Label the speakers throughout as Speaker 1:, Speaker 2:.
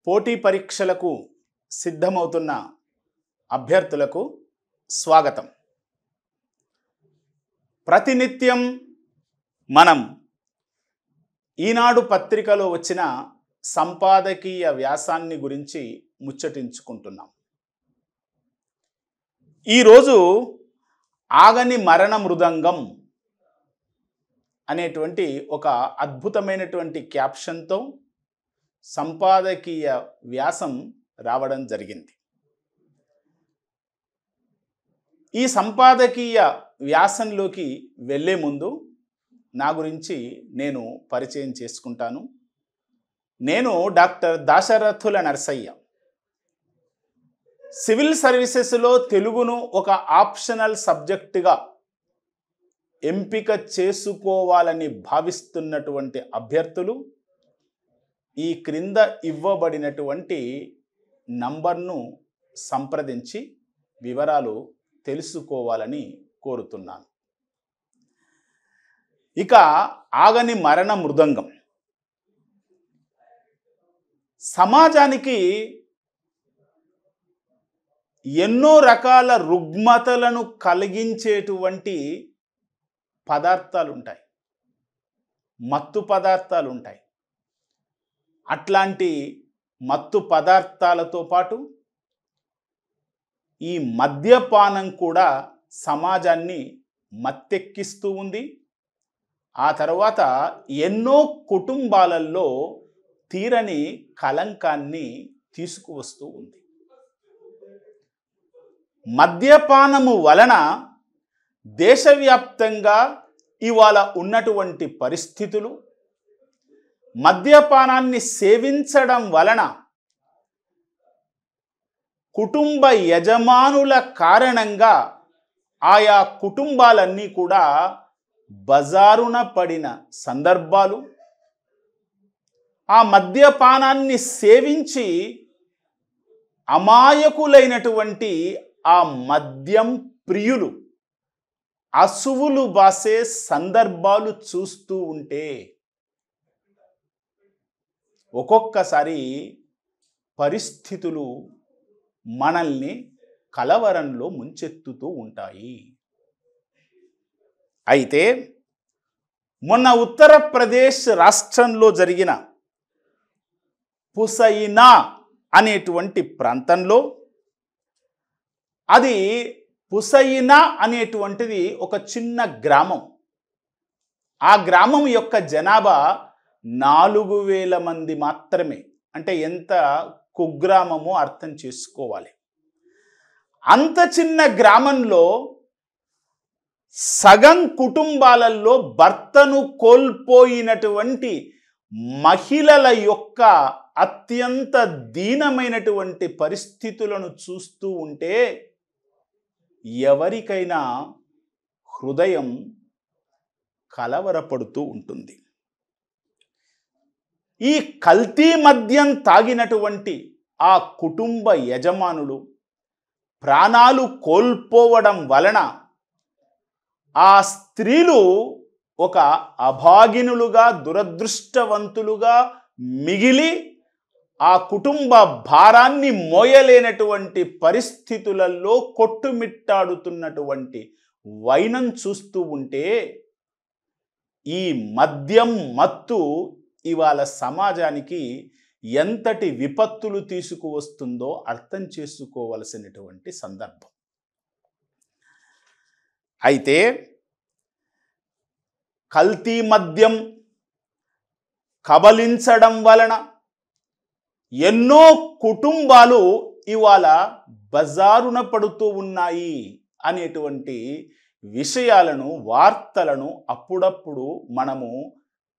Speaker 1: పోటీ పరీక్షలకు సిద్ధమవుతున్న అభ్యర్థులకు స్వాగతం. ప్రతినిత్యం మనం ఈనాడు పత్రికలో వచ్చిన సంపాదకీయ వ్యాసాన్ని గురించి ముచ్చటించుకుంటున్నాం. ఈరోజు ఆగని మరణ మృదంగం అనేటువంటి ఒక అద్భుతమైనటువంటి క్యాప్షన్తో సంపాదకీయ వ్యాసం రావడం జరిగింది. ఈ సంపాదకీయ వ్యాసంలోకి వెళ్ళే ముందు నా గురించి నేను పరిచయం చేసుకుంటాను. నేను డాక్టర్ దాశరథుల నరసయ్య. సివిల్ సర్వీసెస్లో తెలుగును ఒక ఆప్షనల్ సబ్జెక్టుగా ఎంపిక చేసుకోవాలని భావిస్తున్నటువంటి అభ్యర్థులు ఈ క్రింద ఇవ్వబడినటువంటి నంబర్ను సంప్రదించి వివరాలు తెలుసుకోవాలని కోరుతున్నాను. ఇక ఆగని మరణ మృదంగం. సమాజానికి ఎన్నో రకాల రుగ్మతలను కలిగించేటువంటి పదార్థాలు ఉంటాయి, మత్తు పదార్థాలు ఉంటాయి. అట్లాంటి మత్తు పదార్థాలతో పాటు ఈ మద్యపానం కూడా సమాజాన్ని మత్తెక్కిస్తూ ఉంది. ఆ తర్వాత ఎన్నో కుటుంబాలలో తీరని కలంకాన్ని తీసుకువస్తూ ఉంది. మద్యపానము వలన దేశవ్యాప్తంగా ఇవాళ ఉన్నటువంటి పరిస్థితులు, మద్యపానాన్ని సేవించడం వలన కుటుంబ యజమానుల కారణంగా ఆయా కుటుంబాలన్నీ కూడా బజారున పడిన సందర్భాలు, ఆ మద్యపానాన్ని సేవించి అమాయకులైనటువంటి ఆ మద్యం ప్రియులు అసువులు బాసే సందర్భాలు చూస్తూ ఉంటే ఒక్కొక్కసారి పరిస్థితులు మనల్ని కలవరంలో ముంచెత్తుతూ ఉంటాయి. అయితే మొన్న ఉత్తరప్రదేశ్ రాష్ట్రంలో జరిగిన పుసైనా అనేటువంటి ప్రాంతంలో, అది పుసైనా అనేటువంటిది ఒక చిన్న గ్రామం. ఆ గ్రామం యొక్క జనాభా 4000 మంది మాత్రమే. అంటే ఎంత కుగ్రామమో అర్థం చేసుకోవాలి. అంత చిన్న గ్రామంలో సగం కుటుంబాలలో భర్తను కోల్పోయినటువంటి మహిళల యొక్క అత్యంత దీనమైనటువంటి పరిస్థితులను చూస్తూ ఉంటే ఎవరికైనా హృదయం కలవరపడుతూ ఉంటుంది. ఈ కల్తీ మద్యం తాగినటువంటి ఆ కుటుంబ యజమానులు ప్రాణాలు కోల్పోవడం వలన ఆ స్త్రీలు ఒక అభాగినులుగా, దురదృష్టవంతులుగా మిగిలి ఆ కుటుంబ భారాన్ని మోయలేనటువంటి పరిస్థితులలో కొట్టుమిట్టాడుతున్నటువంటి వైనం చూస్తూ ఉంటే ఈ మద్యం మత్తు ఇవాళ సమాజానికి ఎంతటి విపత్తులు తీసుకువస్తుందో అర్థం చేసుకోవలసినటువంటి సందర్భం. అయితే కల్తీ మద్యం కబలించడం వలన ఎన్నో కుటుంబాలు ఇవాళ బజారున పడుతూ ఉన్నాయి అనేటువంటి విషయాలను, వార్తలను అప్పుడప్పుడు మనము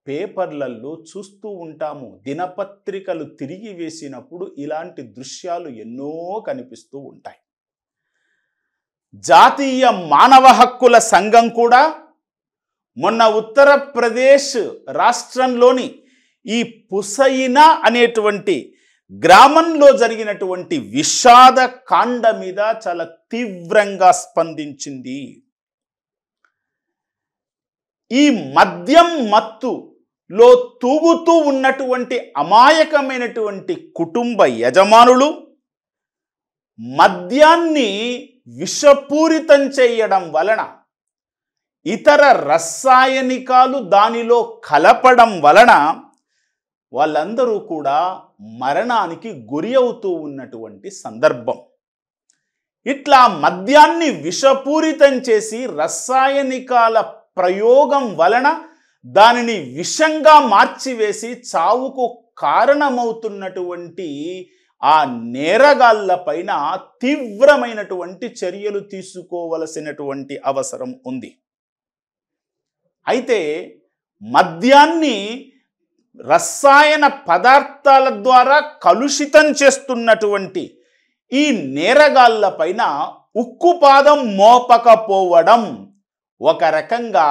Speaker 1: పేపర్లలో చూస్తూ ఉంటాము. దినపత్రికలు తిరిగి వేసినప్పుడు ఇలాంటి దృశ్యాలు ఎన్నో కనిపిస్తూ ఉంటాయి. జాతీయ మానవ హక్కుల సంఘం కూడా మొన్న ఉత్తరప్రదేశ్ రాష్ట్రంలోని ఈ పుసైనా అనేటువంటి గ్రామంలో జరిగినటువంటి విషాద కాండ మీద చాలా తీవ్రంగా స్పందించింది. ఈ మద్యం మత్తు లో తూగుతూ ఉన్నటువంటి అమాయకమైనటువంటి కుటుంబ యజమానులు మద్యాన్ని విషపూరితం చేయడం వలన, ఇతర రసాయనికాలు దానిలో కలపడం వలన వాళ్ళందరూ కూడా మరణానికి గురి అవుతూ ఉన్నటువంటి సందర్భం. ఇట్లా మద్యాన్ని విషపూరితం చేసి రసాయనికాల ప్రయోగం వలన దానిని విషంగా మార్చివేసి చావుకు కారణమవుతున్నటువంటి ఆ నేరగాళ్ల పైన తీవ్రమైనటువంటి చర్యలు తీసుకోవలసినటువంటి అవసరం ఉంది. అయితే మద్యాన్ని రసాయన పదార్థాల ద్వారా కలుషితం చేస్తున్నటువంటి ఈ నేరగాళ్ల పైన ఉక్కుపాదం మోపకపోవడం ఒక రకంగా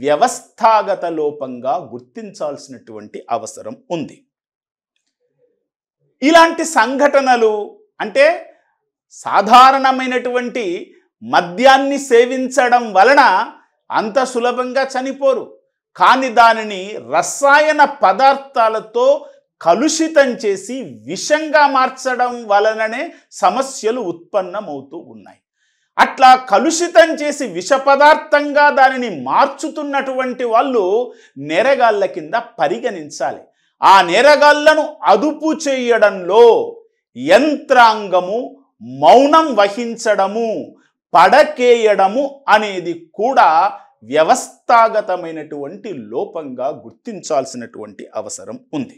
Speaker 1: వ్యవస్థాగత లోపంగా గుర్తించాల్సినటువంటి అవసరం ఉంది. ఇలాంటి సంఘటనలు అంటే సాధారణమైనటువంటి మద్యాన్ని సేవించడం వలన అంత సులభంగా చనిపోరు, కానీ దానిని రసాయన పదార్థాలతో కలుషితం చేసి విషంగా మార్చడం వలననే సమస్యలు ఉత్పన్నమవుతూ ఉన్నాయి. అట్లా కలుషితం చేసి విష పదార్థంగా దానిని మార్చుతున్నటువంటి వాళ్ళు నేరగాళ్ల కింద పరిగణించాలి. ఆ నేరగాళ్లను అదుపు చేయడంలో యంత్రాంగము మౌనం వహించడము, పడకేయడము అనేది కూడా వ్యవస్థాగతమైనటువంటి లోపంగా గుర్తించాల్సినటువంటి అవసరం ఉంది.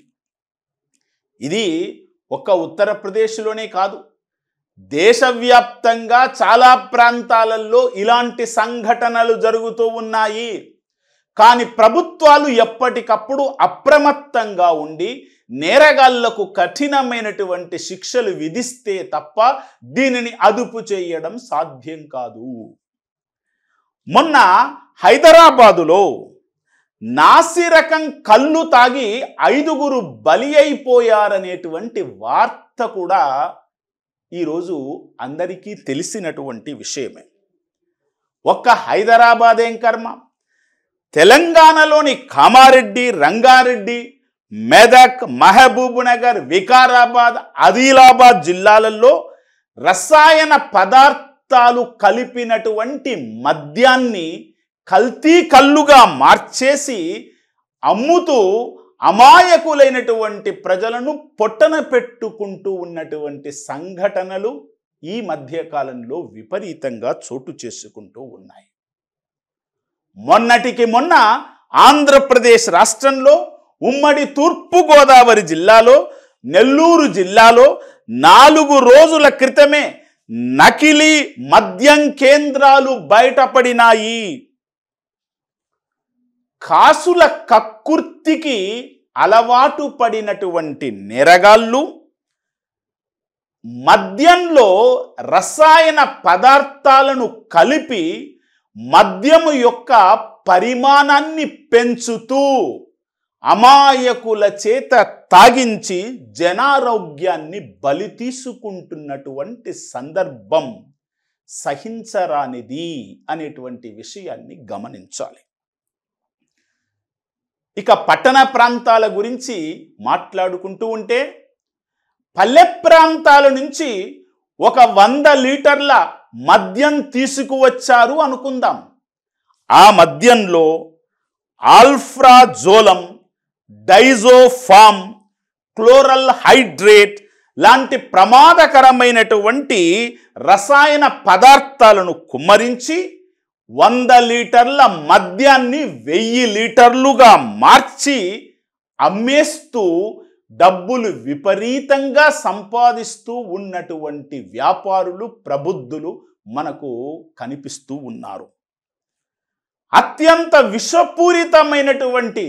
Speaker 1: ఇది ఒక్క ఉత్తరప్రదేశ్లోనే కాదు, దేశవ్యాప్తంగా చాలా ప్రాంతాలలో ఇలాంటి సంఘటనలు జరుగుతూ ఉన్నాయి. కానీ ప్రభుత్వాలు ఎప్పటికప్పుడు అప్రమత్తంగా ఉండి నేరగాళ్లకు కఠినమైనటువంటి శిక్షలు విధిస్తే తప్ప దీనిని అదుపు చేయడం సాధ్యం కాదు. మొన్న హైదరాబాదులో నాసిరకం కళ్ళు తాగి 5గురు బలి అయిపోయారనేటువంటి వార్త కూడా ఈరోజు అందరికీ తెలిసినటువంటి విషయమే. ఒక్క హైదరాబాద్ ఏం కర్మ, తెలంగాణలోని కామారెడ్డి, రంగారెడ్డి, మెదక్, మహబూబ్ నగర్, వికారాబాద్, ఆదిలాబాద్ జిల్లాలలో రసాయన పదార్థాలు కలిపినటువంటి మద్యాన్ని కల్తీ కల్లుగా మార్చేసి అమ్ముతూ అమాయకులైనటువంటి ప్రజలను పొట్టన పెట్టుకుంటూ ఉన్నటువంటి సంఘటనలు ఈ మధ్యకాలంలో విపరీతంగా చోటు చేసుకుంటూ ఉన్నాయి. మొన్నటికి మొన్న ఆంధ్రప్రదేశ్ రాష్ట్రంలో ఉమ్మడి తూర్పుగోదావరి జిల్లాలో, నెల్లూరు జిల్లాలో 4 రోజుల క్రితమే నకిలీ మద్యం కేంద్రాలు బయటపడినాయి. కాసుల కక్కుర్తికి అలవాటు పడినటువంటి నేరగాళ్ళు మద్యంలో రసాయన పదార్థాలను కలిపి మద్యము యొక్క పరిమాణాన్ని పెంచుతూ అమాయకుల చేత తాగించి జనారోగ్యాన్ని బలి తీసుకుంటున్నటువంటి సందర్భం సహించరానిది అనేటువంటి విషయాన్ని గమనించాలి. ఇక పట్టణ ప్రాంతాల గురించి మాట్లాడుకుంటూ ఉంటే, పల్లె ప్రాంతాల నుంచి ఒక 100 లీటర్ల మద్యం తీసుకువచ్చారు అనుకుందాం. ఆ మద్యంలో ఆల్ఫ్రాజోలం, డైజోఫామ్, క్లోరల్ హైడ్రేట్ లాంటి ప్రమాదకరమైనటువంటి రసాయన పదార్థాలను కుమ్మరించి 100 లీటర్ల మద్యాన్ని 1000 లీటర్లుగా మార్చి అమ్మేస్తూ డబ్బులు విపరీతంగా సంపాదిస్తూ ఉన్నటువంటి వ్యాపారులు, ప్రబుద్ధులు మనకు కనిపిస్తూ ఉన్నారు. అత్యంత విషపూరితమైనటువంటి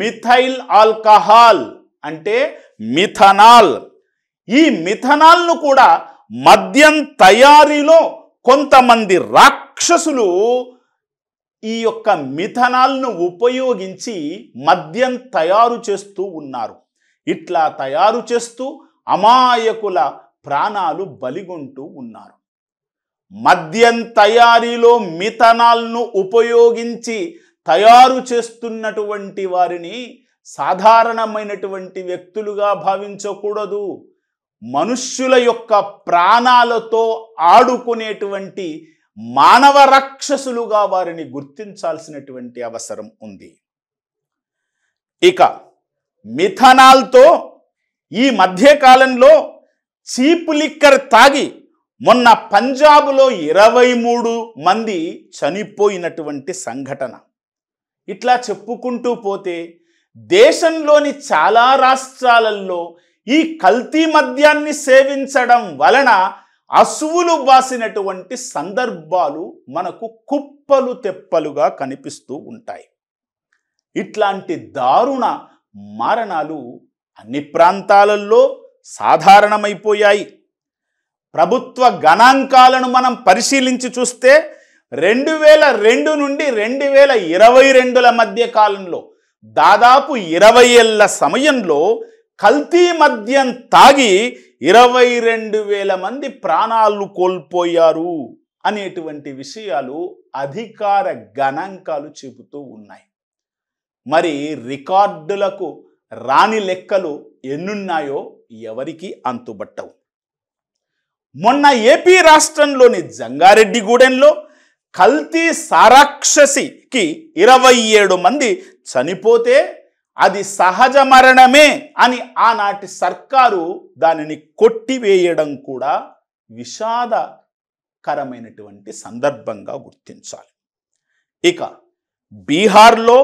Speaker 1: మిథైల్ ఆల్కహాల్ అంటే మిథనాల్, ఈ మిథనాల్ను కూడా మద్యం తయారీలో కొంతమంది రాక్షసులు ఈ యొక్క మిథనాల్ను ఉపయోగించి మద్యం తయారు చేస్తూ ఉన్నారు. ఇట్లా తయారు చేస్తూ అమాయకుల ప్రాణాలు బలిగొంటూ ఉన్నారు. మద్యం తయారీలో మిథనాల్ను ఉపయోగించి తయారు చేస్తున్నటువంటి వారిని సాధారణమైనటువంటి వ్యక్తులుగా భావించకూడదు. మనుష్యుల యొక్క ప్రాణాలతో ఆడుకునేటువంటి మానవ రాక్షసులుగా వారిని గుర్తించాల్సినటువంటి అవసరం ఉంది. ఇక మిథనాల్తో ఈ మధ్యకాలంలో చీప్ లిక్కర్ తాగి మొన్న పంజాబ్లో 23 మంది చనిపోయినటువంటి సంఘటన. ఇట్లా చెప్పుకుంటూ పోతే దేశంలోని చాలా రాష్ట్రాలలో ఈ కల్తీ మద్యాన్ని సేవించడం వలన అసువులు బాసినటువంటి సందర్భాలు మనకు కుప్పలు తెప్పలుగా కనిపిస్తూ ఉంటాయి. ఇట్లాంటి దారుణ మరణాలు అన్ని ప్రాంతాలలో సాధారణమైపోయాయి. ప్రభుత్వ గణాంకాలను మనం పరిశీలించి చూస్తే 2002 నుండి 2022ల మధ్య కాలంలో దాదాపు 20 ఏళ్ల సమయంలో కల్తీ మద్యం తాగి 22,000 మంది ప్రాణాలు కోల్పోయారు అనేటువంటి విషయాలు అధికార గణాంకాలు చెబుతూ ఉన్నాయి. మరి రికార్డులకు రాని లెక్కలు ఎన్నున్నాయో ఎవరికి అంతుబట్టవు. మొన్న ఏపీ రాష్ట్రంలోని జంగారెడ్డిగూడెంలో కల్తీ సారాక్షసికి 27 మంది చనిపోతే అది సహజ మరణమే అని ఆనాటి సర్కారు దానిని కొట్టివేయడం కూడా విషాదకరమైనటువంటి సందర్భంగా గుర్తించాలి. ఇక బీహార్లో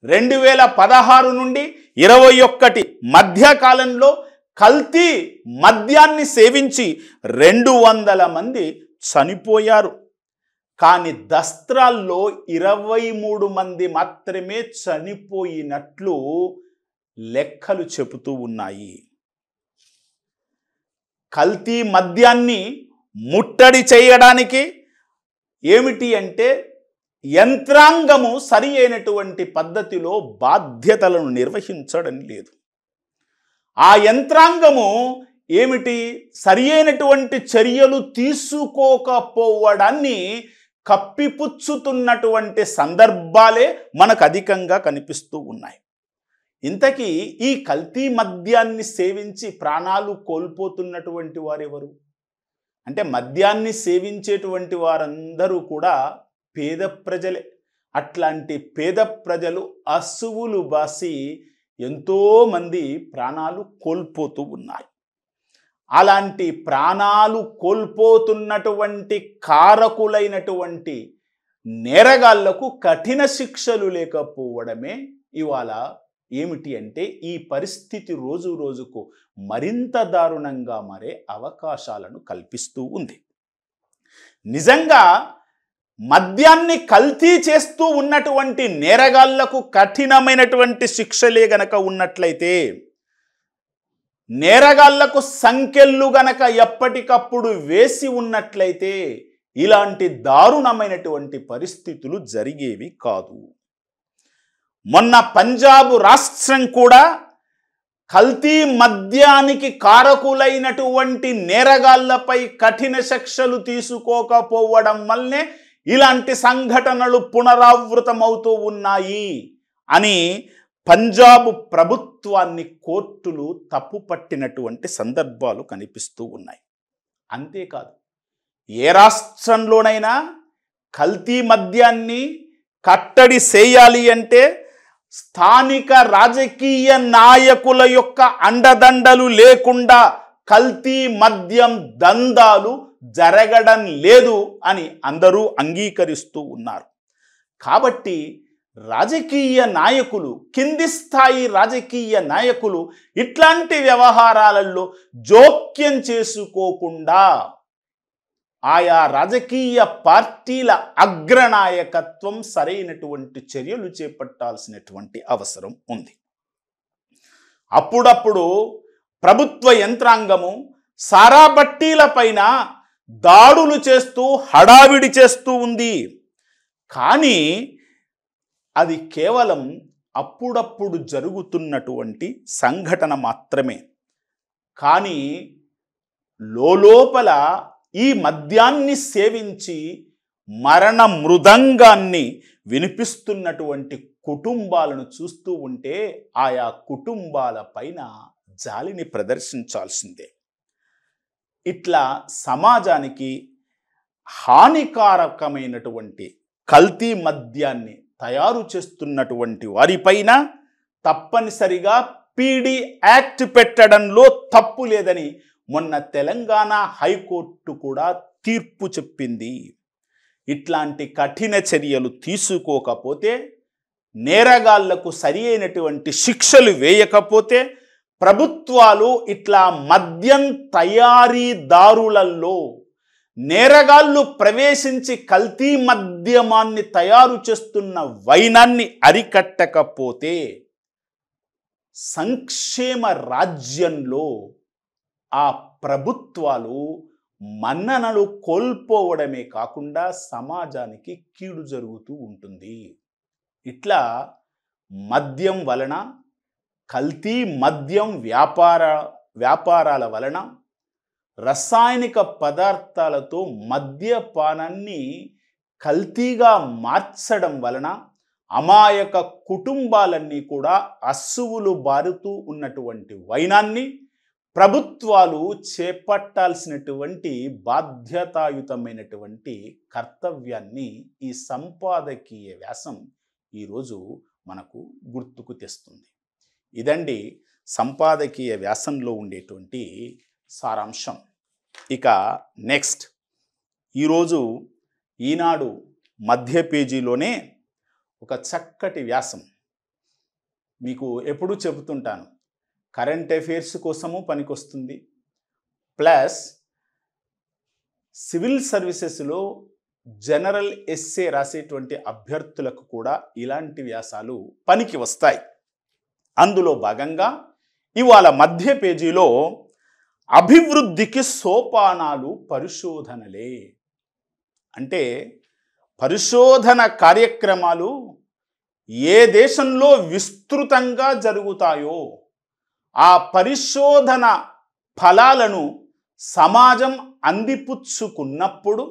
Speaker 1: 2016 నుండి 21 మధ్యకాలంలో కల్తీ మద్యాన్ని సేవించి 200 మంది చనిపోయారు. కానీ దస్త్రాల్లో 23 మంది మాత్రమే చనిపోయినట్లు లెక్కలు చెబుతూ ఉన్నాయి. కల్తీ మద్యాన్ని ముట్టడి చేయడానికి ఏమిటి అంటే యంత్రాంగము సరి అయినటువంటి పద్ధతిలో బాధ్యతలను నిర్వహించడం లేదు. ఆ యంత్రాంగము ఏమిటి సరి అయినటువంటి చర్యలు తీసుకోకపోవడాన్ని కప్పిపుచ్చుతున్నటువంటి సందర్భాలే మనకు అధికంగా కనిపిస్తూ ఉన్నాయి. ఇంతకీ ఈ కల్తీ మద్యాన్ని సేవించి ప్రాణాలు కోల్పోతున్నటువంటి వారెవరు అంటే మద్యాన్ని సేవించేటువంటి వారందరూ కూడా పేద ప్రజలే. అట్లాంటి పేద ప్రజలు అసువులు బాసి ఎంతోమంది ప్రాణాలు కోల్పోతూ ఉన్నారు. అలాంటి ప్రాణాలు కోల్పోతున్నటువంటి కారకులైనటువంటి నేరగాళ్లకు కఠిన శిక్షలు లేకపోవడమే ఇవాళ ఏమిటి అంటే ఈ పరిస్థితి రోజు రోజుకు మరింత దారుణంగా మారే అవకాశాలను కల్పిస్తూ ఉంది. నిజంగా మద్యాన్ని కల్తీ చేస్తూ ఉన్నటువంటి నేరగాళ్లకు కఠినమైనటువంటి శిక్షలే గనక ఉన్నట్లయితే, నేరగాళ్లకు సంకెళ్ళు గనక ఎప్పటికప్పుడు వేసి ఉన్నట్లయితే ఇలాంటి దారుణమైనటువంటి పరిస్థితులు జరిగేవి కాదు. మొన్న పంజాబ్ రాష్ట్రం కూడా కల్తీ మద్యానికి కారకులైనటువంటి నేరగాళ్లపై కఠిన శిక్షలు తీసుకోకపోవడం వల్లనే ఇలాంటి సంఘటనలు పునరావృతమవుతూ ఉన్నాయి అని పంజాబ్ ప్రభుత్వాన్ని కోర్టులు తప్పుపట్టినటువంటి సందర్భాలు కనిపిస్తూ ఉన్నాయి. అంతేకాదు ఏ రాష్ట్రంలోనైనా కల్తీ మద్యాన్ని కట్టడి చేయాలి అంటే స్థానిక రాజకీయ నాయకుల యొక్క అండదండలు లేకుండా కల్తీ మద్యం దందాలు జరగడం లేదు అని అందరూ అంగీకరిస్తూ ఉన్నారు. కాబట్టి రాజకీయ నాయకులు, కింది స్థాయి రాజకీయ నాయకులు ఇట్లాంటి వ్యవహారాలలో జోక్యం చేసుకోకుండా ఆయా రాజకీయ పార్టీల అగ్రనాయకత్వం సరైనటువంటి చర్యలు చేపట్టాల్సినటువంటి అవసరం ఉంది. అప్పుడప్పుడు ప్రభుత్వ యంత్రాంగము సారా బట్టీల పైన దాడులు చేస్తూ హడావిడి చేస్తూ ఉంది. కానీ అది కేవలం అప్పుడప్పుడు జరుగుతున్నటువంటి సంఘటన మాత్రమే. కానీ లోపల ఈ మద్యాన్ని సేవించి మరణ మృదంగాన్ని వినిపిస్తున్నటువంటి కుటుంబాలను చూస్తూ ఉంటే ఆయా కుటుంబాల పైన జాలిని ప్రదర్శించాల్సిందే. ఇట్లా సమాజానికి హానికారకమైనటువంటి కల్తీ మద్యాన్ని తయారు చేస్తున్నటువంటి వారిపైన తప్పనిసరిగా పీడీ యాక్ట్ పెట్టడంలో తప్పు లేదని మొన్న తెలంగాణ హైకోర్టు కూడా తీర్పు చెప్పింది. ఇట్లాంటి కఠిన చర్యలు తీసుకోకపోతే, నేరగాళ్లకు సరి అయినటువంటి శిక్షలు వేయకపోతే, ప్రభుత్వాలు ఇట్లా మద్యం తయారీదారులలో నేరగాళ్ళు ప్రవేశించి కల్తీ మద్యమాన్ని తయారు చేస్తున్న వైనాన్ని అరికట్టకపోతే సంక్షేమ రాజ్యంలో ఆ ప్రభుత్వాలు మన్ననలు కోల్పోవడమే కాకుండా సమాజానికి కీడు జరుగుతూ ఉంటుంది. ఇట్లా మద్యం వలన, కల్తీ మద్యం వ్యాపారాల వలన, రసాయనిక పదార్థాలతో మద్యపానాన్ని కల్తీగా మార్చడం వలన అమాయక కుటుంబాలన్నీ కూడా అస్సువులు బారుతూ ఉన్నటువంటి వైనాన్ని ప్రభుత్వాలు చేపట్టాల్సినటువంటి బాధ్యతాయుతమైనటువంటి కర్తవ్యాన్ని ఈ సంపాదకీయ వ్యాసం ఈరోజు మనకు గుర్తుకు తెస్తుంది. ఇదండి సంపాదకీయ వ్యాసంలో ఉండేటువంటి సారాంశం. ఇక నెక్స్ట్, ఈరోజు ఈనాడు మధ్య పేజీలోనే ఒక చక్కటి వ్యాసం మీకు ఎప్పుడూ చెబుతుంటాను, కరెంట్ అఫైర్స్ కోసము పనికొస్తుంది, ప్లస్ సివిల్ సర్వీసెస్లో జనరల్ ఎస్సే రాసేటువంటి అభ్యర్థులకు కూడా ఇలాంటి వ్యాసాలు పనికి వస్తాయి. అందులో భాగంగా ఇవాళ మధ్య పేజీలో అభివృద్ధికి సోపానాలు పరిశోధనలే, అంటే పరిశోధన కార్యక్రమాలు ఏ దేశంలో విస్తృతంగా జరుగుతాయో ఆ పరిశోధన ఫలాలను సమాజం అందిపుచ్చుకున్నప్పుడు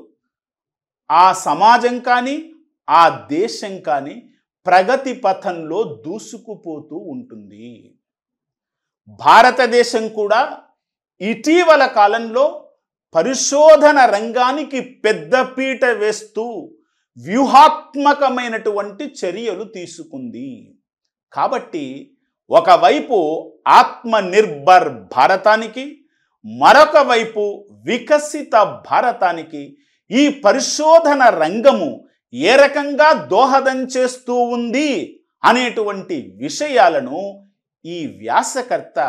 Speaker 1: ఆ సమాజం కానీ ఆ దేశం కానీ ప్రగతి పథంలో దూసుకుపోతూ ఉంటుంది. భారతదేశం కూడా ఇటీవల కాలంలో పరిశోధన రంగానికి పెద్దపీట వేస్తూ వ్యూహాత్మకమైనటువంటి చర్యలు తీసుకుంది. కాబట్టి ఒకవైపు ఆత్మనిర్భర్ భారతానికి, మరొక వైపు వికసిత భారతానికి ఈ పరిశోధన రంగము ఏ రకంగా దోహదం చేస్తూ ఉంది అనేటువంటి విషయాలను ఈ వ్యాసకర్త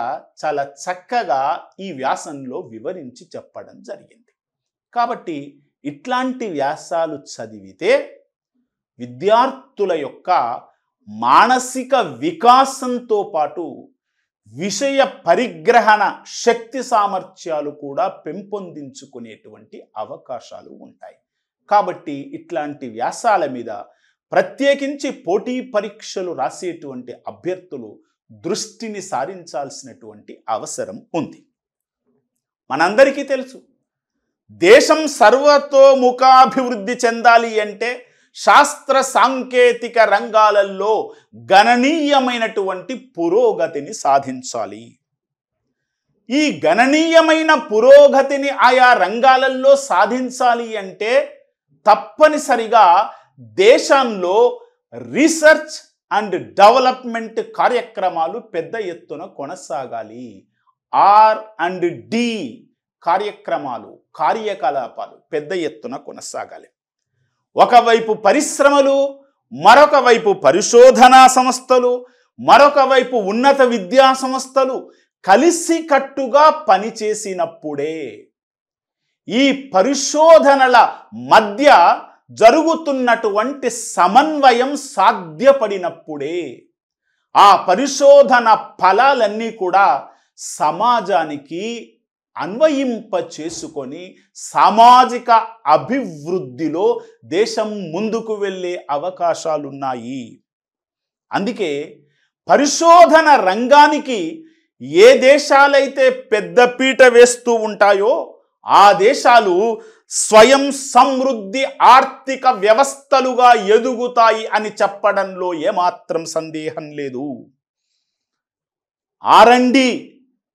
Speaker 1: చాలా చక్కగా ఈ వ్యాసంలో వివరించి చెప్పడం జరిగింది. కాబట్టి ఇట్లాంటి వ్యాసాలు చదివితే విద్యార్థుల యొక్క మానసిక వికాసంతో పాటు విషయ పరిగ్రహణ శక్తి సామర్థ్యాలు కూడా పెంపొందించుకునేటువంటి అవకాశాలు ఉంటాయి. కాబట్టి ఇట్లాంటి వ్యాసాల మీద ప్రత్యేకించి పోటీ పరీక్షలు రాసేటువంటి అభ్యర్థులు దృష్టిని సారించాల్సినటువంటి అవసరం ఉంది. మనందరికీ తెలుసు, దేశం సర్వతోముఖాభివృద్ధి చెందాలి అంటే శాస్త్ర సాంకేతిక రంగాలలో గణనీయమైనటువంటి పురోగతిని సాధించాలి. ఈ గణనీయమైన పురోగతిని ఆయా రంగాలలో సాధించాలి అంటే తప్పనిసరిగా దేశంలో రీసెర్చ్ అండ్ డెవలప్మెంట్ కార్యక్రమాలు పెద్ద ఎత్తున కొనసాగాలి. R&D కార్యకలాపాలు పెద్ద ఎత్తున కొనసాగాలి. ఒకవైపు పరిశ్రమలు, మరొక వైపు పరిశోధనా సంస్థలు, మరొక వైపు ఉన్నత విద్యా సంస్థలు కలిసికట్టుగా పనిచేసినప్పుడే, ఈ పరిశోధనల మధ్య జరుగుతున్నటువంటి సమన్వయం సాధ్యపడినప్పుడే ఆ పరిశోధన ఫలాలన్నీ కూడా సమాజానికి అన్వయింప చేసుకొని సామాజిక అభివృద్ధిలో దేశం ముందుకు వెళ్ళే అవకాశాలున్నాయి. అందుకే పరిశోధన రంగానికి ఏ దేశాలైతే పెద్దపీట వేస్తూ ఉంటాయో ఆ దేశాలు స్వయం సమృద్ధి ఆర్థిక వ్యవస్థలుగా ఎదుగుతాయి అని చెప్పడంలో ఏమాత్రం సందేహం లేదు. R&D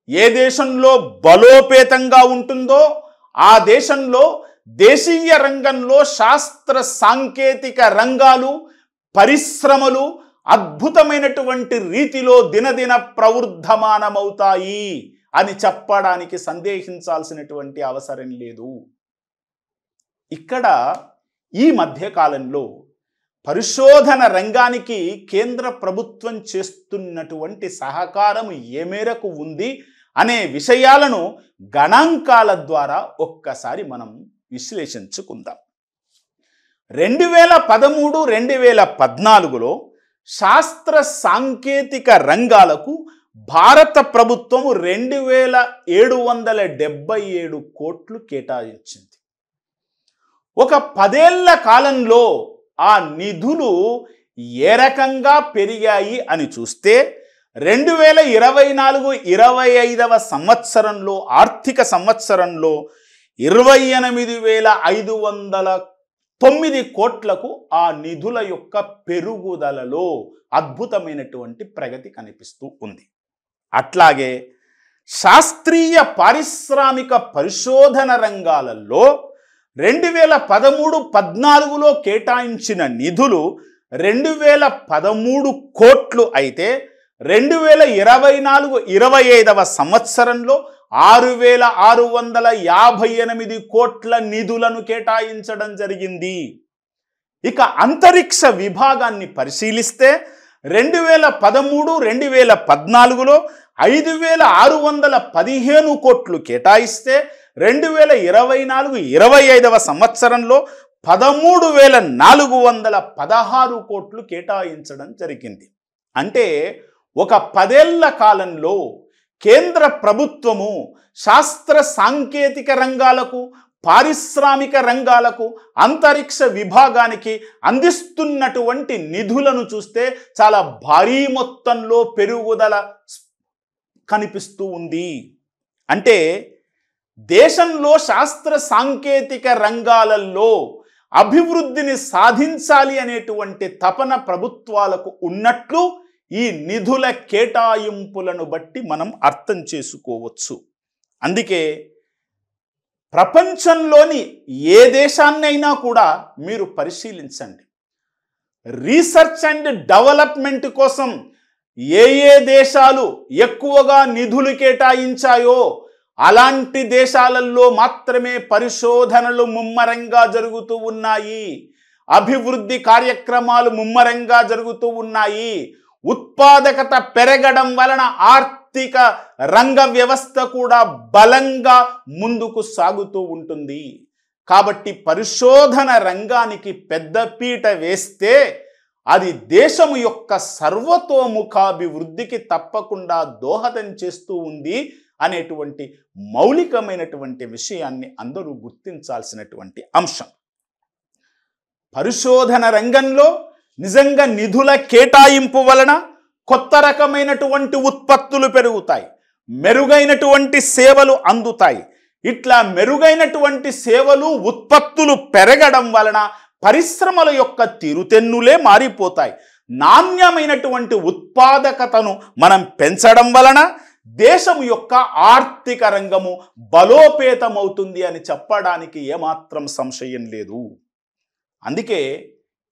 Speaker 1: ఏ దేశంలో బలోపేతంగా ఉంటుందో ఆ దేశంలో దేశీయ రంగంలో శాస్త్ర సాంకేతిక రంగాలు, పరిశ్రమలు అద్భుతమైనటువంటి రీతిలో దినదిన ప్రవృద్ధమానమవుతాయి అని చెప్పడానికి సందేహించాల్సినటువంటి అవసరం లేదు. ఇక్కడ ఈ మధ్యకాలంలో పరిశోధన రంగానికి కేంద్ర ప్రభుత్వం చేస్తున్నటువంటి సహకారం ఏ మేరకు ఉంది అనే విషయాలను గణాంకాల ద్వారా ఒక్కసారి మనం విశ్లేషించుకుందాం. 2013-2014లో శాస్త్ర సాంకేతిక రంగాలకు భారత ప్రభుత్వం 2777 కోట్లు కేటాయించింది. ఒక 10 ఏళ్ల కాలంలో ఆ నిధులు ఏ రకంగా పెరిగాయి అని చూస్తే 2024-25వ సంవత్సరంలో ఆర్థిక సంవత్సరంలో 28,509 కోట్లకు ఆ నిధుల యొక్క పెరుగుదలలో అద్భుతమైనటువంటి ప్రగతి కనిపిస్తూ ఉంది. అట్లాగే శాస్త్రీయ పారిశ్రామిక పరిశోధన రంగాలలో 2013-14లో కేటాయించిన నిధులు 2013 కోట్లు అయితే 2024-25వ సంవత్సరంలో 6,658 కోట్ల నిధులను కేటాయించడం జరిగింది. ఇక అంతరిక్ష విభాగాన్ని పరిశీలిస్తే 2013-2014లో 5,615 కోట్లు కేటాయిస్తే 2024-25వ సంవత్సరంలో 13,416 కోట్లు కేటాయించడం జరిగింది. అంటే ఒక 10 ఏళ్ల కాలంలో కేంద్ర ప్రభుత్వము శాస్త్ర సాంకేతిక రంగాలకు, పారిశ్రామిక రంగాలకు, అంతరిక్ష విభాగానికి అందిస్తున్నటువంటి నిధులను చూస్తే చాలా భారీ మొత్తంలో పెరుగుదల కనిపిస్తూ ఉంది. అంటే దేశంలో శాస్త్ర సాంకేతిక రంగాలలో అభివృద్ధిని సాధించాలి అనేటువంటి తపన ప్రభుత్వాలకు ఉన్నట్లు ఈ నిధుల కేటాయింపులను బట్టి మనం అర్థం చేసుకోవచ్చు. అందుకే ప్రపంచంలోని ఏ దేశాన్నైనా కూడా మీరు పరిశీలించండి, రీసెర్చ్ అండ్ డెవలప్మెంట్ కోసం ఏ దేశాలు ఎక్కువగా నిధులు కేటాయించాయో అలాంటి దేశాలలో మాత్రమే పరిశోధనలు ముమ్మరంగా జరుగుతూ ఉన్నాయి, అభివృద్ధి కార్యక్రమాలు ముమ్మరంగా జరుగుతూ ఉన్నాయి. ఉత్పాదకత పెరగడం వలన ఆర్థిక రంగ వ్యవస్థ కూడా బలంగా ముందుకు సాగుతూ ఉంటుంది. కాబట్టి పరిశోధన రంగానికి పెద్దపీట వేస్తే అది దేశం యొక్క సర్వతోముఖాభివృద్ధికి తప్పకుండా దోహదం చేస్తూ ఉంది అనేటువంటి మౌలికమైనటువంటి విషయాన్ని అందరూ గుర్తించాల్సినటువంటి అంశం. పరిశోధన రంగంలో నిజంగా నిధుల కేటాయింపు వలన కొత్త రకమైనటువంటి ఉత్పత్తులు పెరుగుతాయి, మెరుగైనటువంటి సేవలు అందుతాయి. ఇట్లా మెరుగైనటువంటి సేవలు, ఉత్పత్తులు పెరగడం వలన పరిశ్రమల యొక్క తీరుతెన్నులే మారిపోతాయి. నాణ్యమైనటువంటి ఉత్పాదకతను మనం పెంచడం వలన దేశం యొక్క ఆర్థిక రంగము బలోపేతమవుతుంది అని చెప్పడానికి ఏమాత్రం సంశయం లేదు. అందుకే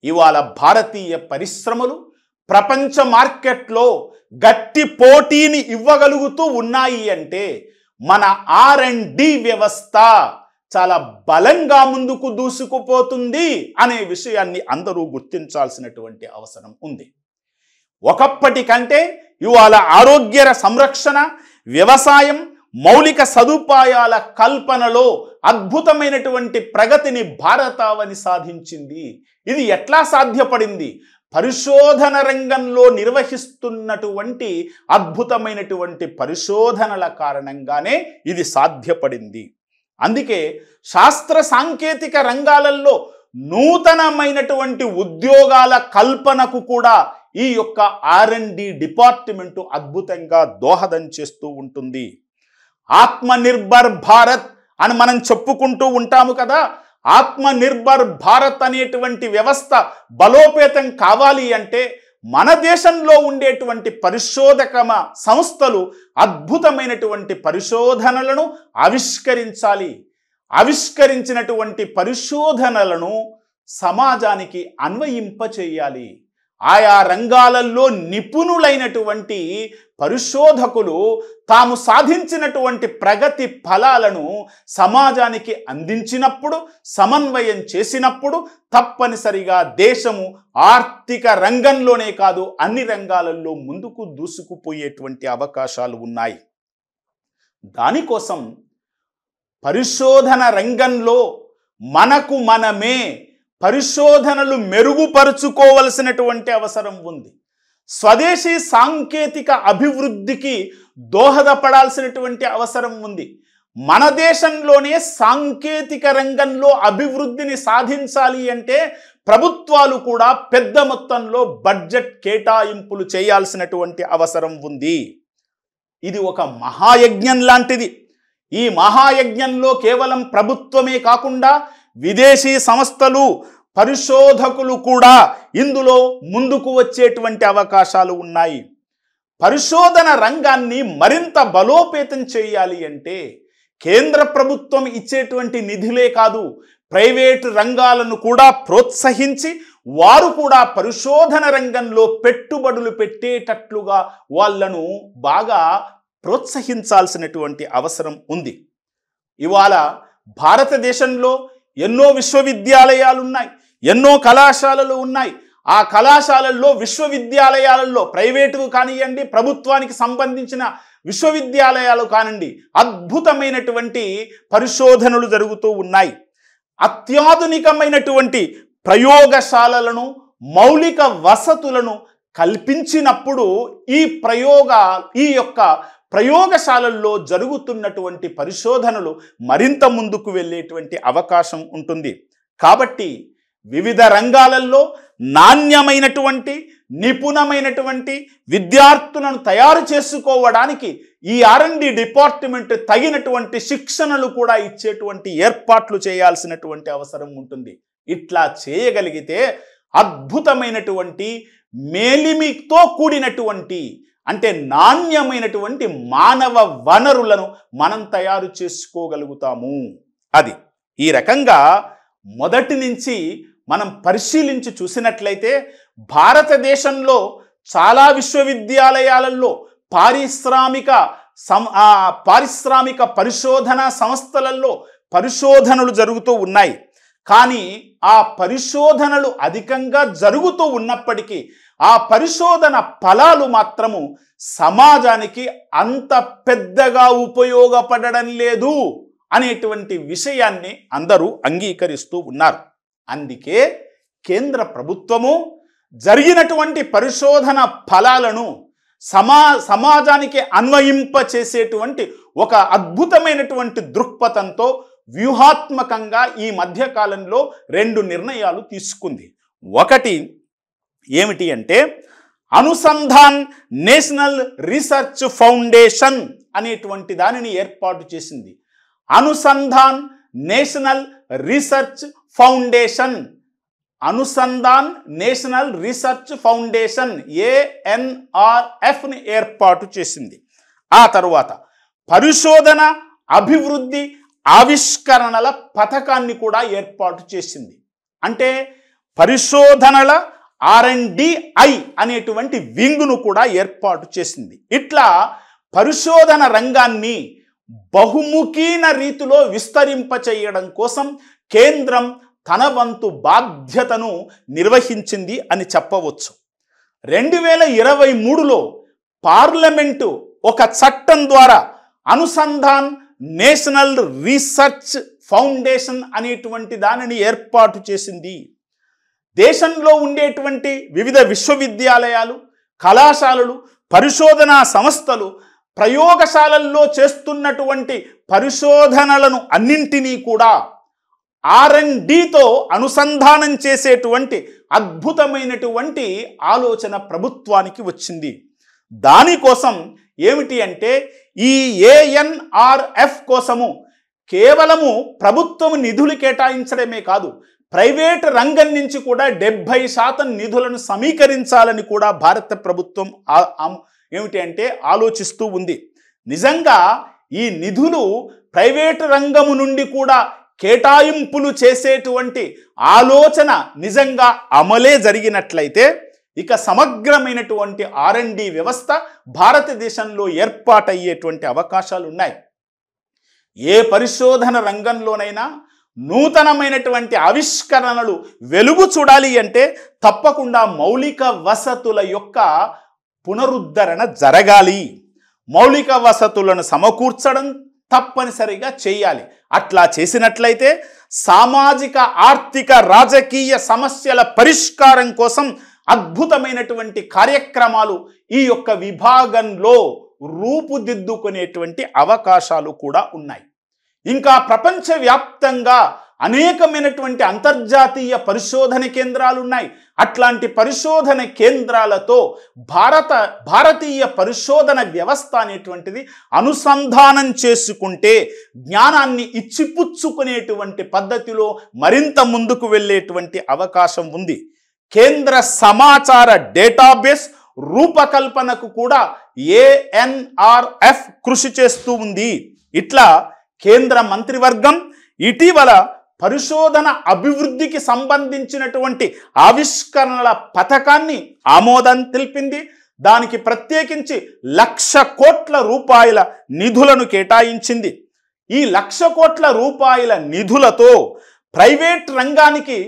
Speaker 1: ఇవాళ భారతీయ పరిశ్రమలు ప్రపంచ మార్కెట్లో గట్టి పోటీని ఇవ్వగలుగుతూ ఉన్నాయి అంటే మన R&D వ్యవస్థ చాలా బలంగా ముందుకు దూసుకుపోతుంది అనే విషయాన్ని అందరూ గుర్తించాల్సినటువంటి అవసరం ఉంది. ఒకప్పటి కంటే ఇవాళ ఆరోగ్య సంరక్షణ, వ్యవసాయం, మౌలిక సదుపాయాల కల్పనలో అద్భుతమైనటువంటి ప్రగతిని భారతావని సాధించింది. ఇది ఎట్లా సాధ్యపడింది? పరిశోధన రంగంలో నిర్వహిస్తున్నటువంటి అద్భుతమైనటువంటి పరిశోధనల కారణంగానే ఇది సాధ్యపడింది. అందుకే శాస్త్ర సాంకేతిక రంగాలలో నూతనమైనటువంటి ఉద్యోగాల కల్పనకు కూడా ఈ యొక్క R&D డిపార్ట్మెంటు అద్భుతంగా దోహదం చేస్తూ ఉంటుంది. ఆత్మనిర్భర్ భారత్ అని మనం చెప్పుకుంటూ ఉంటాము కదా. ఆత్మనిర్భర్ భారత్ అనేటువంటి వ్యవస్థ బలోపేతం కావాలి అంటే మన దేశంలో ఉండేటువంటి పరిశోధక సంస్థలు అద్భుతమైనటువంటి పరిశోధనలను ఆవిష్కరించాలి. ఆవిష్కరించినటువంటి పరిశోధనలను సమాజానికి అన్వయింపచేయాలి. ఆయా రంగాలలో నిపుణులైనటువంటి పరిశోధకులు తాము సాధించినటువంటి ప్రగతి ఫలాలను సమాజానికి అందించినప్పుడు, సమన్వయం చేసినప్పుడు తప్పనిసరిగా దేశము ఆర్థిక రంగంలోనే కాదు అన్ని రంగాలలో ముందుకు దూసుకుపోయేటువంటి అవకాశాలు ఉన్నాయి. దానికోసం పరిశోధన రంగంలో మనకు మనమే పరిశోధనలు మెరుగుపరుచుకోవలసినటువంటి అవసరం ఉంది. స్వదేశీ సాంకేతిక అభివృద్ధికి దోహదపడాల్సినటువంటి అవసరం ఉంది. మన దేశంలోనే సాంకేతిక రంగంలో అభివృద్ధిని సాధించాలి అంటే ప్రభుత్వాలు కూడా పెద్ద మొత్తంలో బడ్జెట్ కేటాయింపులు చేయాల్సినటువంటి అవసరం ఉంది. ఇది ఒక మహాయజ్ఞం లాంటిది. ఈ మహాయజ్ఞంలో కేవలం ప్రభుత్వమే కాకుండా విదేశీ సంస్థలు, పరిశోధకులు కూడా ఇందులో ముందుకు వచ్చేటువంటి అవకాశాలు ఉన్నాయి. పరిశోధన రంగాన్ని మరింత బలోపేతం చేయాలి అంటే కేంద్ర ప్రభుత్వం ఇచ్చేటువంటి నిధులే కాదు, ప్రైవేటు రంగాలను కూడా ప్రోత్సహించి వారు కూడా పరిశోధన రంగంలో పెట్టుబడులు పెట్టేటట్లుగా వాళ్ళను బాగా ప్రోత్సహించాల్సినటువంటి అవసరం ఉంది. ఇవాళ భారతదేశంలో ఎన్నో విశ్వవిద్యాలయాలు ఉన్నాయి, ఎన్నో కళాశాలలు ఉన్నాయి. ఆ కళాశాలల్లో, విశ్వవిద్యాలయాలలో ప్రైవేటు కానివ్వండి, ప్రభుత్వానికి సంబంధించిన విశ్వవిద్యాలయాలు కానివ్వండి, అద్భుతమైనటువంటి పరిశోధనలు జరుగుతూ ఉన్నాయి. అత్యాధునికమైనటువంటి ప్రయోగశాలలను, మౌలిక వసతులను కల్పించినప్పుడు ఈ యొక్క ప్రయోగశాలల్లో జరుగుతున్నటువంటి పరిశోధనలు మరింత ముందుకు వెళ్ళేటువంటి అవకాశం ఉంటుంది. కాబట్టి వివిధ రంగాలలో నాణ్యమైనటువంటి, నిపుణమైనటువంటి విద్యార్థులను తయారు చేసుకోవడానికి ఈ R&D డిపార్ట్మెంట్ తగినటువంటి శిక్షణలు కూడా ఇచ్చేటువంటి ఏర్పాట్లు చేయాల్సినటువంటి అవసరం ఉంటుంది. ఇట్లా చేయగలిగితే అద్భుతమైనటువంటి మేలిమితో కూడినటువంటి, అంటే నాణ్యమైనటువంటి మానవ వనరులను మనం తయారు చేసుకోగలుగుతాము. అది ఈ రకంగా మొదటి నుంచి మనం పరిశీలించి చూసినట్లయితే భారతదేశంలో చాలా విశ్వవిద్యాలయాలలో పారిశ్రామిక పరిశోధన సంస్థలలో పరిశోధనలు జరుగుతూ ఉన్నాయి. కానీ ఆ పరిశోధనలు అధికంగా జరుగుతూ ఉన్నప్పటికీ ఆ పరిశోధన ఫలాలు మాత్రము సమాజానికి అంత పెద్దగా ఉపయోగపడడం లేదు అనేటువంటి విషయాన్ని అందరూ అంగీకరిస్తూ ఉన్నారు. అందుకే కేంద్ర ప్రభుత్వము జరిగినటువంటి పరిశోధన ఫలాలను సమాజానికి అన్వయింపచేసేటువంటి ఒక అద్భుతమైనటువంటి దృక్పథంతో వ్యూహాత్మకంగా ఈ మధ్యకాలంలో 2 నిర్ణయాలు తీసుకుంది. ఒకటి ఏమిటి అంటే అనుసంధాన్ నేషనల్ రీసెర్చ్ ఫౌండేషన్ అనేటువంటి దానిని ఏర్పాటు చేసింది. Anusandhan National Research Foundation, Anusandhan National Research Foundation ANRFని ఏర్పాటు చేసింది. ఆ తరువాత పరిశోధన, అభివృద్ధి, ఆవిష్కరణల పథకాన్ని కూడా ఏర్పాటు చేసింది. అంటే పరిశోధనల R&DI అనేటువంటి వింగును కూడా ఏర్పాటు చేసింది. ఇట్లా పరిశోధన రంగాన్ని బహుముఖీన రీతిలో విస్తరింపచేయడం కోసం కేంద్రం తన వంతు బాధ్యతను నిర్వహించింది అని చెప్పవచ్చు. 2023లో పార్లమెంటు ఒక చట్టం ద్వారా అనుసంధాన్ నేషనల్ రీసెర్చ్ ఫౌండేషన్ అనేటువంటి దానిని ఏర్పాటు చేసింది. దేశంలో ఉండేటువంటి వివిధ విశ్వవిద్యాలయాలు, కళాశాలలు, పరిశోధనా సంస్థలు ప్రయోగశాలల్లో చేస్తున్నటువంటి పరిశోధనలను అన్నింటినీ కూడా R&Dతో అనుసంధానం చేసేటువంటి అద్భుతమైనటువంటి ఆలోచన ప్రభుత్వానికి వచ్చింది. దానికోసం ఏమిటి అంటే ఈ ANRF కోసము కేవలము ప్రభుత్వం నిధులు కేటాయించడమే కాదు, ప్రైవేటు రంగం నుంచి కూడా 70% నిధులను సమీకరించాలని కూడా భారత ప్రభుత్వం ఏమిటి అంటే ఆలోచిస్తూ ఉంది. నిజంగా ఈ నిధులు ప్రైవేటు రంగము నుండి కూడా కేటాయింపులు చేసేటువంటి ఆలోచన నిజంగా అమలే జరిగినట్లయితే ఇక సమగ్రమైనటువంటి R&D వ్యవస్థ భారతదేశంలో ఏర్పాటయ్యేటువంటి అవకాశాలు ఉన్నాయి. ఏ పరిశోధన రంగంలోనైనా నూతనమైనటువంటి ఆవిష్కరణలు వెలుగు చూడాలి అంటే తప్పకుండా మౌలిక వసతుల యొక్క పునరుద్ధరణ జరగాలి. మౌలిక వసతులను సమకూర్చడం తప్పనిసరిగా చేయాలి. అట్లా చేసినట్లయితే సామాజిక, ఆర్థిక, రాజకీయ సమస్యల పరిష్కారం కోసం అద్భుతమైనటువంటి కార్యక్రమాలు ఈ యొక్క విభాగంలో రూపుదిద్దుకునేటువంటి అవకాశాలు కూడా ఉన్నాయి. ఇంకా ప్రపంచవ్యాప్తంగా అనేకమైనటువంటి అంతర్జాతీయ పరిశోధన కేంద్రాలు ఉన్నాయి. అట్లాంటి పరిశోధన కేంద్రాలతో భారతీయ పరిశోధన వ్యవస్థ అనేటువంటిది అనుసంధానం చేసుకుంటే జ్ఞానాన్ని ఇచ్చిపుచ్చుకునేటువంటి పద్ధతిలో మరింత ముందుకు వెళ్ళేటువంటి అవకాశం ఉంది. కేంద్ర సమాచార డేటాబేస్ రూపకల్పనకు కూడా ANRF కృషి చేస్తూ ఉంది. ఇట్లా కేంద్ర మంత్రివర్గం ఇటీవల పరిశోధన అభివృద్ధికి సంబంధించినటువంటి ఆవిష్కరణల పథకాన్ని ఆమోదం తెలిపింది. దానికి ప్రత్యేకించి 1,00,000 కోట్ల రూపాయల నిధులను కేటాయించింది. ఈ 1,00,000 కోట్ల రూపాయల నిధులతో ప్రైవేట్ రంగానికి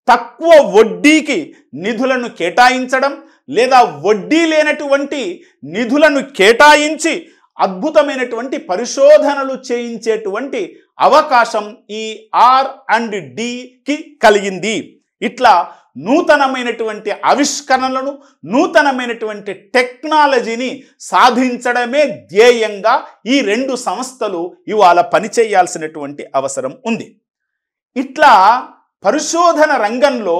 Speaker 1: తక్కువ వడ్డీకి నిధులను కేటాయించడం లేదా వడ్డీ లేనటువంటి నిధులను కేటాయించి అద్భుతమైనటువంటి పరిశోధనలు చేయించేటువంటి అవకాశం ఈ R&Dకి కలిగింది. ఇట్లా నూతనమైనటువంటి ఆవిష్కరణలను, నూతనమైనటువంటి టెక్నాలజీని సాధించడమే ధ్యేయంగా ఈ 2 సంస్థలు ఇవాళ పనిచేయాల్సినటువంటి అవసరం ఉంది. ఇట్లా పరిశోధన రంగంలో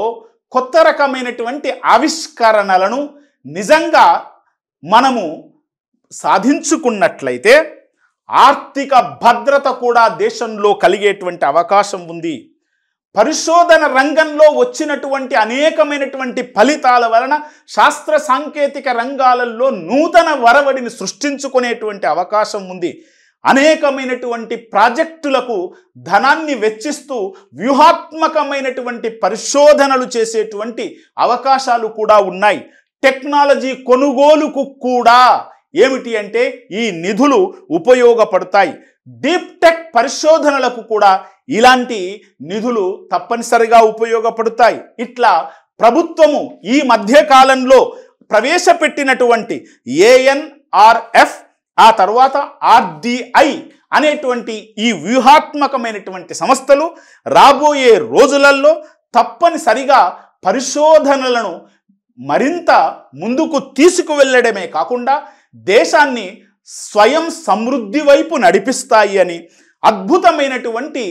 Speaker 1: కొత్త రకమైనటువంటి ఆవిష్కరణలను నిజంగా మనము సాధించుకున్నట్లయితే ఆర్థిక భద్రత కూడా దేశంలో కలిగేటువంటి అవకాశం ఉంది. పరిశోధన రంగంలో వచ్చినటువంటి అనేకమైనటువంటి ఫలితాల వలన శాస్త్ర సాంకేతిక రంగాలలో నూతన వరవడిని సృష్టించుకునేటువంటి అవకాశం ఉంది. అనేకమైనటువంటి ప్రాజెక్టులకు ధనాన్ని వెచ్చిస్తూ వ్యూహాత్మకమైనటువంటి పరిశోధనలు చేసేటువంటి అవకాశాలు కూడా ఉన్నాయి. టెక్నాలజీ కొనుగోలుకు కూడా ఏమిటి అంటే ఈ నిధులు ఉపయోగపడతాయి. డీప్ టెక్ పరిశోధనలకు కూడా ఇలాంటి నిధులు తప్పనిసరిగా ఉపయోగపడతాయి. ఇట్లా ప్రభుత్వము ఈ మధ్య కాలంలో ప్రవేశపెట్టినటువంటి ANRF, ఆ తర్వాత RDI అనేటువంటి ఈ వ్యూహాత్మకమైనటువంటి సంస్థలు రాబోయే రోజులలో తప్పనిసరిగా పరిశోధనలను మరింత ముందుకు తీసుకువెళ్ళడమే కాకుండా దేశాన్ని స్వయం సమృద్ధి వైపు నడిపిస్తాయి అని, అద్భుతమైనటువంటి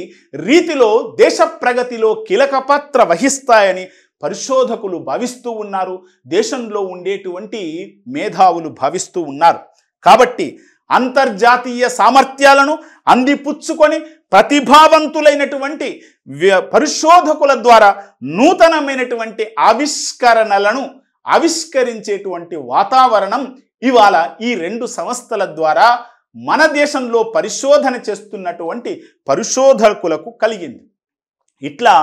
Speaker 1: రీతిలో దేశ ప్రగతిలో కీలక పాత్ర వహిస్తాయని పరిశోధకులు భావిస్తూ ఉన్నారు. దేశంలో ఉండేటువంటి మేధావులు భావిస్తూ ఉన్నారు. కాబట్టి అంతర్జాతీయ సామర్థ్యాలను అందిపుచ్చుకొని ప్రతిభావంతులైనటువంటి పరిశోధకుల ద్వారా నూతనమైనటువంటి ఆవిష్కరణలను ఆవిష్కరించేటువంటి వాతావరణం ఇవాళ ఈ 2 సంస్థల ద్వారా మన దేశంలో పరిశోధన చేస్తున్నటువంటి పరిశోధకులకు కలిగింది. ఇట్లా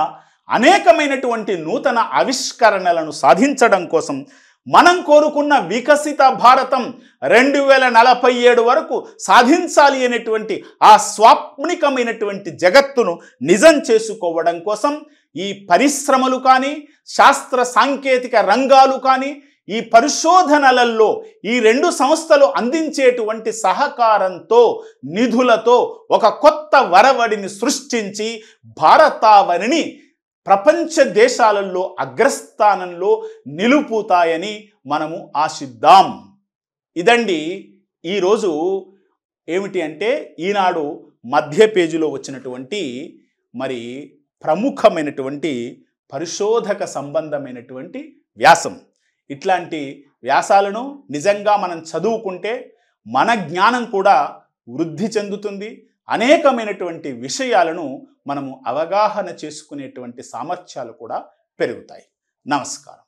Speaker 1: అనేకమైనటువంటి నూతన ఆవిష్కరణలను సాధించడం కోసం మనం కోరుకున్న వికసిత భారతం 2047 వరకు సాధించాలి అనేటువంటి ఆ స్వాప్నికమైనటువంటి జగత్తును నిజం చేసుకోవడం కోసం ఈ పరిశ్రమలు కానీ, శాస్త్ర సాంకేతిక రంగాలు కానీ, ఈ పరిశోధనలలో ఈ 2 సంస్థలు అందించేటువంటి సహకారంతో, నిధులతో ఒక కొత్త వరవడిని సృష్టించి భారతావనిని ప్రపంచ దేశాలలో అగ్రస్థానంలో నిలుపుతాయని మనము ఆశిద్దాం. ఇదండి ఈరోజు ఏమిటి అంటే ఈనాడు మధ్య పేజీలో వచ్చినటువంటి మరి ప్రముఖమైనటువంటి పరిశోధక సంబంధమైనటువంటి వ్యాసం. ఇట్లాంటి వ్యాసాలను నిజంగా మనం చదువుకుంటే మన జ్ఞానం కూడా వృద్ధి చెందుతుంది. అనేకమైనటువంటి విషయాలను మనము అవగాహన చేసుకునేటువంటి సామర్థ్యాలు కూడా పెరుగుతాయి. నమస్కారం.